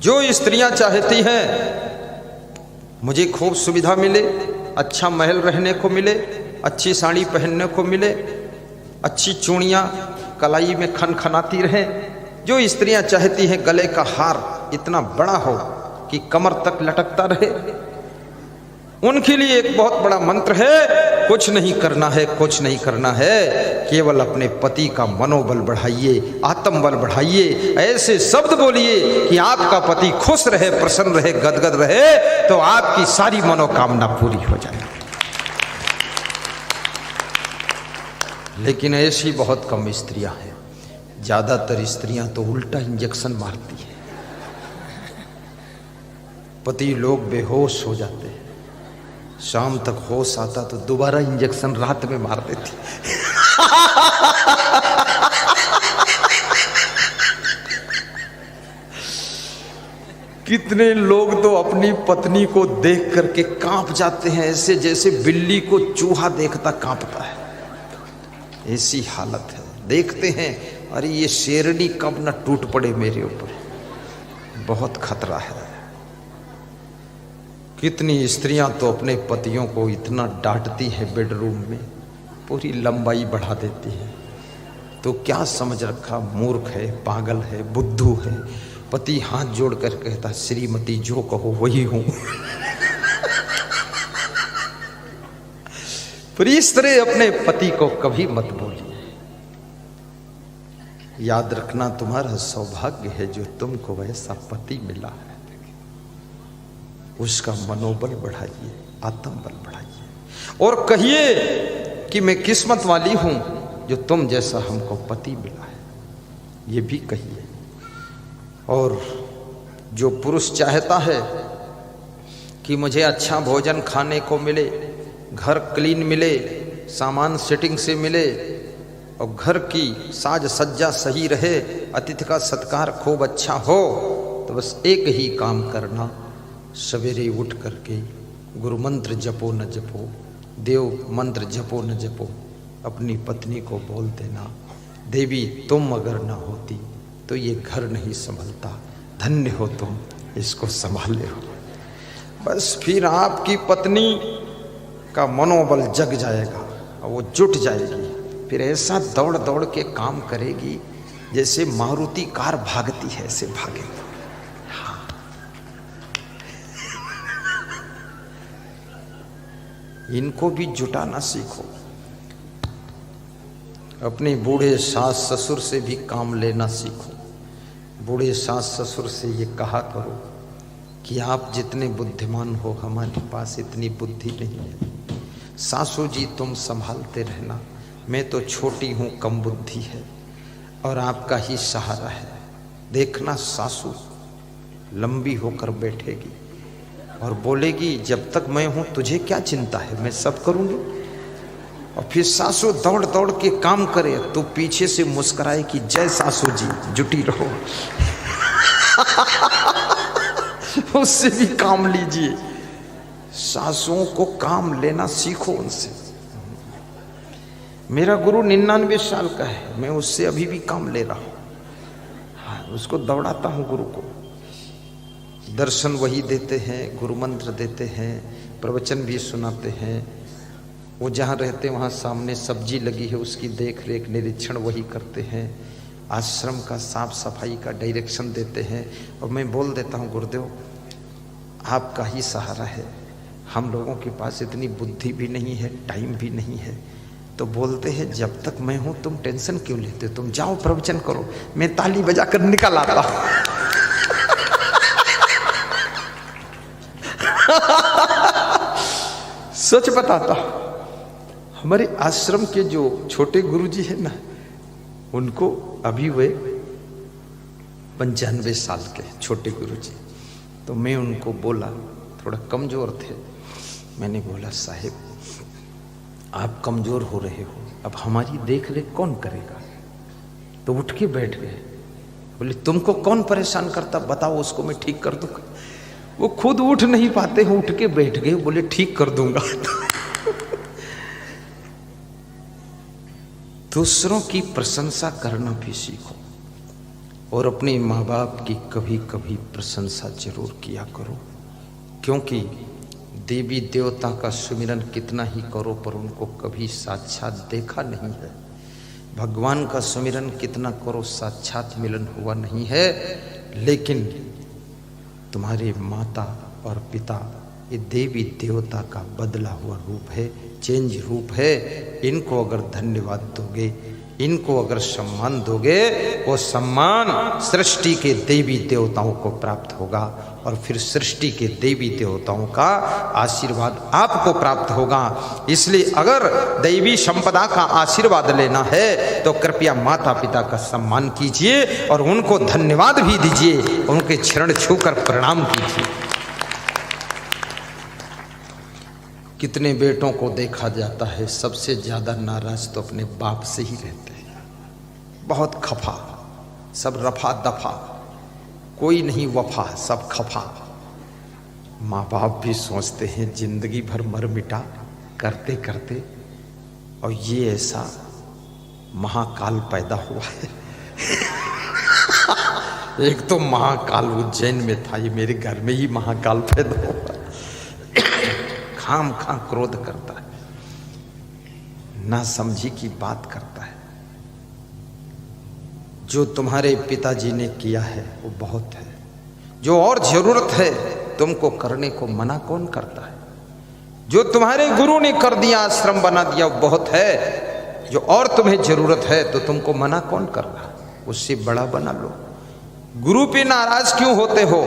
जो स्त्रियां चाहती हैं मुझे खूब सुविधा मिले, अच्छा महल रहने को मिले, अच्छी साड़ी पहनने को मिले, अच्छी चूड़ियाँ कलाई में खनखनाती रहें, जो स्त्रियां चाहती हैं गले का हार इतना बड़ा हो कि कमर तक लटकता रहे, उनके लिए एक बहुत बड़ा मंत्र है, कुछ नहीं करना है, कुछ नहीं करना है, केवल अपने पति का मनोबल बढ़ाइए, आत्मबल बढ़ाइए, ऐसे शब्द बोलिए कि आपका पति खुश रहे, प्रसन्न रहे, गदगद रहे, तो आपकी सारी मनोकामना पूरी हो जाए। लेकिन ऐसी बहुत कम स्त्रियां हैं, ज्यादातर स्त्रियां तो उल्टा इंजेक्शन मारती हैं, पति लोग बेहोश हो जाते हैं, शाम तक होश आता तो दोबारा इंजेक्शन रात में मार देती। कितने लोग तो अपनी पत्नी को देख करके कांप जाते हैं, ऐसे जैसे बिल्ली को चूहा देखता कांपता है, ऐसी हालत है। देखते हैं अरे ये शेरनी कब न टूट पड़े मेरे ऊपर, बहुत खतरा है। कितनी स्त्रियां तो अपने पतियों को इतना डांटती है, बेडरूम में पूरी लंबाई बढ़ा देती है, तो क्या समझ रखा, मूर्ख है, पागल है, बुद्धू है। पति हाथ जोड़कर कहता श्रीमती जो कहो वही हूं। पर इस तरह अपने पति को कभी मत बोलिए। याद रखना तुम्हारा सौभाग्य है जो तुमको वैसा पति मिला है, उसका मनोबल बढ़ाइए, आत्मबल बढ़ाइए और कहिए कि मैं किस्मत वाली हूं जो तुम जैसा हमको पति मिला है, ये भी कहिए। और जो पुरुष चाहता है कि मुझे अच्छा भोजन खाने को मिले, घर क्लीन मिले, सामान सेटिंग से मिले और घर की साज सज्जा सही रहे, अतिथि का सत्कार खूब अच्छा हो, तो बस एक ही काम करना, सवेरे उठ करके गुरु मंत्र जपो न जपो, देव मंत्र जपो न जपो, अपनी पत्नी को बोल देना, देवी तुम अगर ना होती तो ये घर नहीं संभलता, धन्य हो तुम इसको संभाले हो। बस फिर आपकी पत्नी का मनोबल जग जाएगा और वो जुट जाएगी, फिर ऐसा दौड़ दौड़ के काम करेगी जैसे मारुति कार भागती है, ऐसे भागेगी। इनको भी जुटाना सीखो, अपने बूढ़े सास ससुर से भी काम लेना सीखो। बूढ़े सास ससुर से ये कहा करो कि आप जितने बुद्धिमान हो हमारे पास इतनी बुद्धि नहीं है, सासू जी तुम संभालते रहना, मैं तो छोटी हूँ, कम बुद्धि है और आपका ही सहारा है। देखना सासू लंबी होकर बैठेगी और बोलेगी जब तक मैं हूं तुझे क्या चिंता है, मैं सब करूंगी। और फिर सासू दौड़ दौड़ के काम करे, तो पीछे से मुस्कुराए कि जय सासू जी, जुटी रहो। उससे भी काम लीजिए, सासुओं को काम लेना सीखो उनसे। मेरा गुरु 99 साल का है, मैं उससे अभी भी काम ले रहा हूं। हाँ, उसको दौड़ाता हूं गुरु को, दर्शन वही देते हैं, गुरु मंत्र देते हैं, प्रवचन भी सुनाते हैं। वो जहाँ रहते वहाँ सामने सब्जी लगी है, उसकी देख रेख निरीक्षण वही करते हैं, आश्रम का साफ सफाई का डायरेक्शन देते हैं। और मैं बोल देता हूँ गुरुदेव आपका ही सहारा है, हम लोगों के पास इतनी बुद्धि भी नहीं है, टाइम भी नहीं है। तो बोलते हैं जब तक मैं हूँ तुम टेंशन क्यों लेते हो, तुम जाओ प्रवचन करो, मैं ताली बजा कर निकल आता हूँ। सच बताता, हमारे आश्रम के जो छोटे गुरुजी है ना, उनको अभी वे 95 साल के छोटे गुरुजी, तो मैं उनको बोला, थोड़ा कमजोर थे, मैंने बोला साहिब आप कमजोर हो रहे हो, अब हमारी देख रेख कौन करेगा। तो उठ के बैठ गए, बोले तुमको कौन परेशान करता, बताओ उसको मैं ठीक कर दूंगा। वो खुद उठ नहीं पाते हैं, उठ के बैठ गए, बोले ठीक कर दूंगा। दूसरों की प्रशंसा करना भी सीखो और अपने माँ बाप की कभी कभी प्रशंसा जरूर किया करो, क्योंकि देवी देवता का सुमिरन कितना ही करो पर उनको कभी साक्षात देखा नहीं है। भगवान का सुमिरन कितना करो साक्षात मिलन हुआ नहीं है। लेकिन तुम्हारे माता और पिता ये देवी देवता का बदला हुआ रूप है, चेंज रूप है। इनको अगर धन्यवाद दोगे, इनको अगर सम्मान दोगे, वो सम्मान सृष्टि के देवी देवताओं को प्राप्त होगा और फिर सृष्टि के देवी देवताओं का आशीर्वाद आपको प्राप्त होगा। इसलिए अगर दैवी संपदा का आशीर्वाद लेना है तो कृपया माता पिता का सम्मान कीजिए और उनको धन्यवाद भी दीजिए, उनके चरण छूकर प्रणाम कीजिए। कितने बेटों को देखा जाता है सबसे ज्यादा नाराज तो अपने बाप से ही रहते हैं, बहुत खफा, सब रफा दफा, कोई नहीं वफा, सब खफा। माँ बाप भी सोचते हैं जिंदगी भर मर मिटा करते करते, और ये ऐसा महाकाल पैदा हुआ है। एक तो महाकाल उज्जैन में था, ये मेरे घर में ही महाकाल पैदा हुआ। खाम खां क्रोध करता है, ना समझी की बात करता है। जो तुम्हारे पिताजी ने किया है वो बहुत है, जो और जरूरत है तुमको करने को मना कौन करता है। जो तुम्हारे गुरु ने कर दिया, आश्रम बना दिया, वो बहुत है। जो और तुम्हें जरूरत है तो तुमको मना कौन कर रहा, उससे बड़ा बना लो। गुरु पे नाराज क्यों होते हो,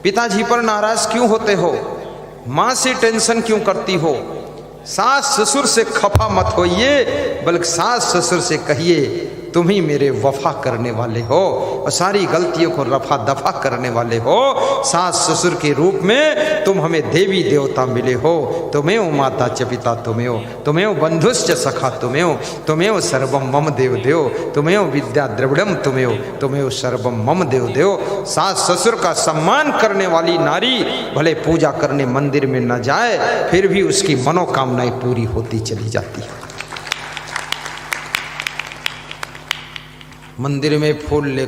पिताजी पर नाराज क्यों होते हो, माँ से टेंशन क्यों करती हो, सास ससुर से खफा मत होइए, बल्कि सास ससुर से कहिए तुम ही मेरे वफा करने वाले हो और सारी गलतियों को रफा दफा करने वाले हो। सास ससुर के रूप में तुम हमें देवी देवता मिले हो। तुम्हें हो माता च पिता तुम्हें हो, तुम्हें हो बंधुश्च सखा तुम्हें हो, तुम्हें हो सर्वम मम देव देव, तुम्हें हो विद्या द्रविड़म तुम्हें हो, तुम्हें हो सर्वम मम देव देव। सास ससुर का सम्मान करने वाली नारी भले पूजा करने मंदिर में न जाए, फिर भी उसकी मनोकामनाएं पूरी होती चली जाती है। मंदिर में फूल ले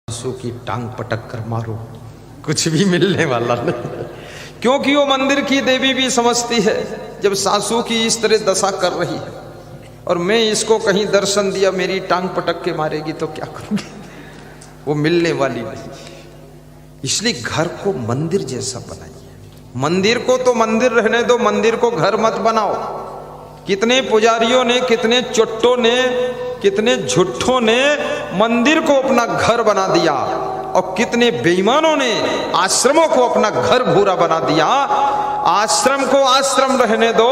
सासू की टांग पटक कर मारो, कुछ भी मिलने वाला नहीं, क्योंकि वो मंदिर की देवी भी समझती है जब सासू की इस तरह दशा कर रही है और मैं इसको कहीं दर्शन दिया मेरी टांग पटक के मारेगी तो क्या करूंगी, वो मिलने वाली नहीं। इसलिए घर को मंदिर जैसा बनाइए। मंदिर को तो मंदिर रहने दो, मंदिर को घर मत बनाओ। कितने पुजारियों ने, कितने चुट्टों ने, कितने झुट्ठों ने मंदिर को अपना घर बना दिया और कितने बेईमानों ने आश्रमों को अपना घर भूरा बना दिया। आश्रम को आश्रम रहने दो,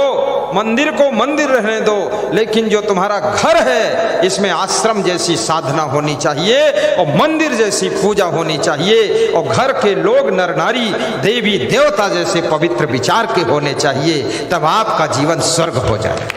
मंदिर को मंदिर रहने दो, लेकिन जो तुम्हारा घर है इसमें आश्रम जैसी साधना होनी चाहिए और मंदिर जैसी पूजा होनी चाहिए और घर के लोग नर नारी देवी देवता जैसे पवित्र विचार के होने चाहिए। तब आपका जीवन स्वर्ग हो जाए।